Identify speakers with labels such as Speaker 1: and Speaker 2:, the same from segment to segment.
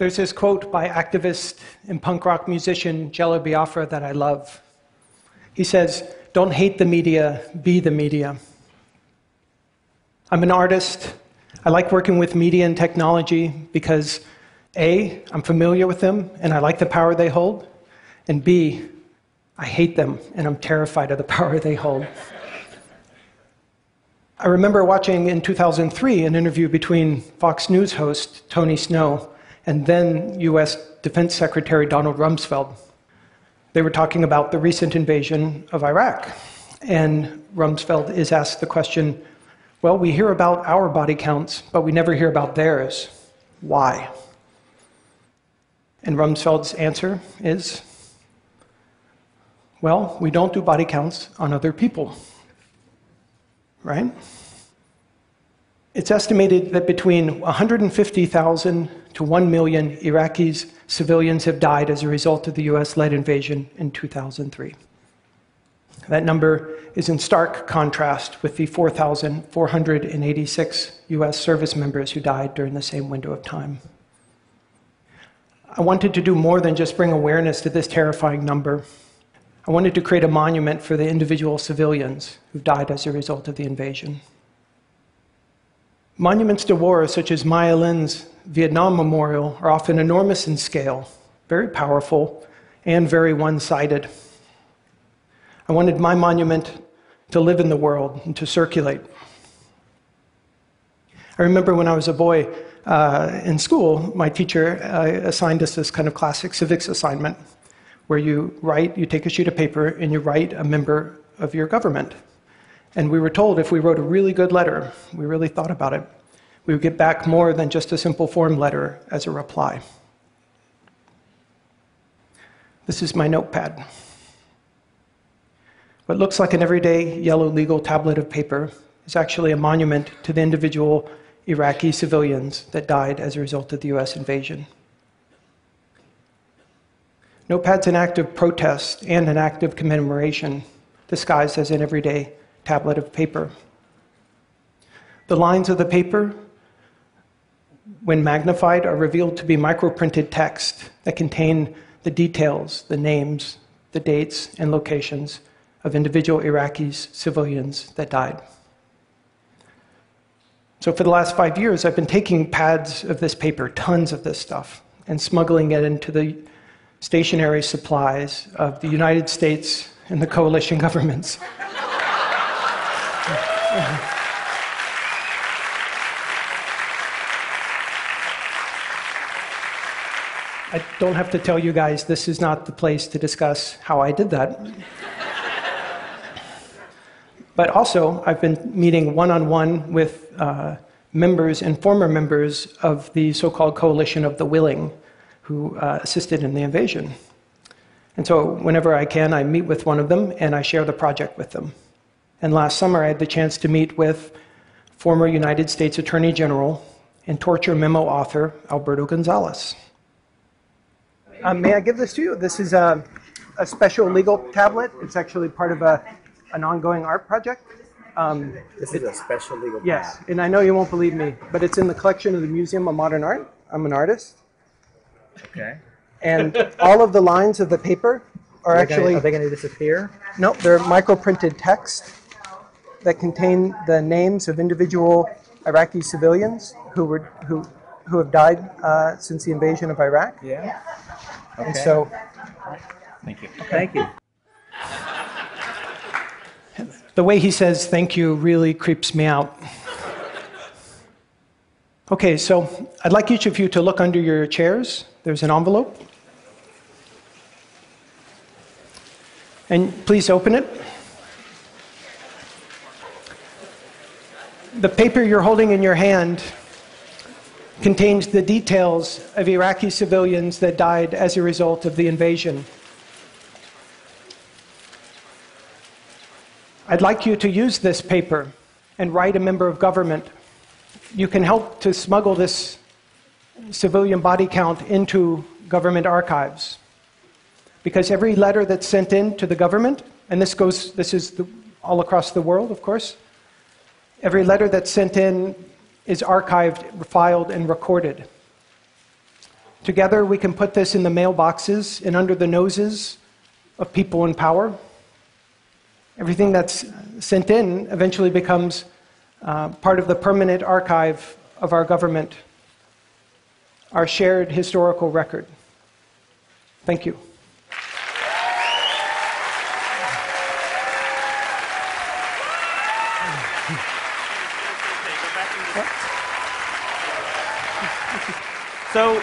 Speaker 1: There's this quote by activist and punk rock musician Jello Biafra that I love. He says, "Don't hate the media, be the media." I'm an artist. I like working with media and technology because A, I'm familiar with them and I like the power they hold, and B, I hate them and I'm terrified of the power they hold. I remember watching in 2003 an interview between Fox News host Tony Snow and then US Defense Secretary Donald Rumsfeld. They were talking about the recent invasion of Iraq. And Rumsfeld is asked the question, well, we hear about our body counts, but we never hear about theirs. Why? And Rumsfeld's answer is, well, we don't do body counts on other people. Right? It's estimated that between 150,000 to 1 million Iraqis, civilians, have died as a result of the US-led invasion in 2003. That number is in stark contrast with the 4,486 US service members who died during the same window of time. I wanted to do more than just bring awareness to this terrifying number. I wanted to create a monument for the individual civilians who died as a result of the invasion. Monuments to war, such as Maya Lin's Vietnam Memorial, are often enormous in scale, very powerful, and very one-sided. I wanted my monument to live in the world and to circulate. I remember when I was a boy in school, my teacher assigned us this kind of classic civics assignment, where you take a sheet of paper and you write a member of your government. And we were told if we wrote a really good letter, we really thought about it, we would get back more than just a simple form letter as a reply. This is my notepad. What looks like an everyday yellow legal tablet of paper is actually a monument to the individual Iraqi civilians that died as a result of the US invasion. Notepad's an act of protest and an act of commemoration, disguised as an everyday tablet of paper. The lines of the paper, when magnified, are revealed to be microprinted text that contain the details, the names, the dates, and locations of individual Iraqis, civilians that died. So for the last 5 years, I've been taking pads of this paper, tons of this stuff, and smuggling it into the stationary supplies of the United States and the coalition governments. I don't have to tell you guys, this is not the place to discuss how I did that. But also, I've been meeting one-on-one with members and former members of the so-called Coalition of the Willing, who assisted in the invasion. And so whenever I can, I meet with one of them and I share the project with them. And last summer, I had the chance to meet with former United States Attorney General and torture memo author Alberto Gonzales. May I give this to you? This is a special legal tablet. It's actually part of an ongoing art project.
Speaker 2: This is a special legal tablet.
Speaker 1: Yes, and I know you won't believe me, but it's in the collection of the Museum of Modern Art. I'm an artist.
Speaker 2: Okay.
Speaker 1: And all of the lines of the paper are actually...
Speaker 2: Are they going to disappear?
Speaker 1: No, they're microprinted text that contain the names of individual Iraqi civilians who have died since the invasion of Iraq.
Speaker 2: Yeah. Okay.
Speaker 1: And so...
Speaker 2: Thank you. Thank you.
Speaker 1: The way he says thank you really creeps me out. Okay, so I'd like each of you to look under your chairs. There's an envelope. And please open it. The paper you're holding in your hand contains the details of Iraqi civilians that died as a result of the invasion. I'd like you to use this paper and write a member of government. You can help to smuggle this civilian body count into government archives. Because every letter that's sent in to the government, and this is all across the world, of course, every letter that's sent in is archived, filed, and recorded. Together, we can put this in the mailboxes and under the noses of people in power. Everything that's sent in eventually becomes part of the permanent archive of our government, our shared historical record. Thank you.
Speaker 3: So,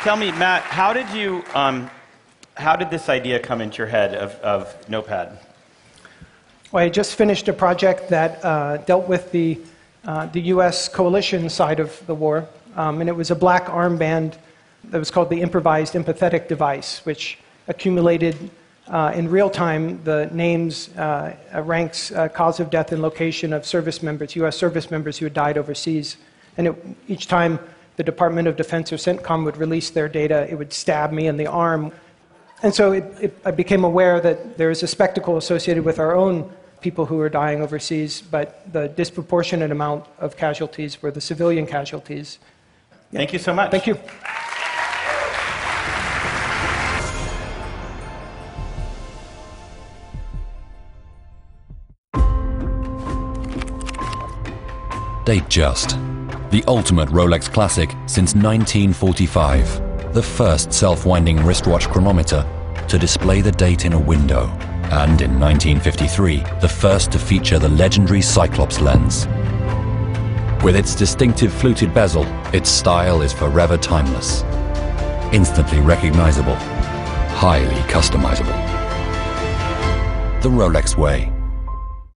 Speaker 3: tell me, Matt, how did this idea come into your head of Notepad?
Speaker 1: Well, I just finished a project that dealt with the U.S. coalition side of the war, and it was a black armband that was called the improvised empathetic device, which accumulated in real time the names, ranks, cause of death, and location of service members, U.S. service members who had died overseas. And each time the Department of Defense or CENTCOM would release their data, it would stab me in the arm. And so I became aware that there is a spectacle associated with our own people who are dying overseas, but the disproportionate amount of casualties were the civilian casualties.
Speaker 3: Thank you so much.
Speaker 1: Thank you.
Speaker 4: Datejust, the ultimate Rolex classic since 1945. The first self-winding wristwatch chronometer to display the date in a window. And in 1953, the first to feature the legendary Cyclops lens. With its distinctive fluted bezel, its style is forever timeless. Instantly recognizable, highly customizable. The Rolex way.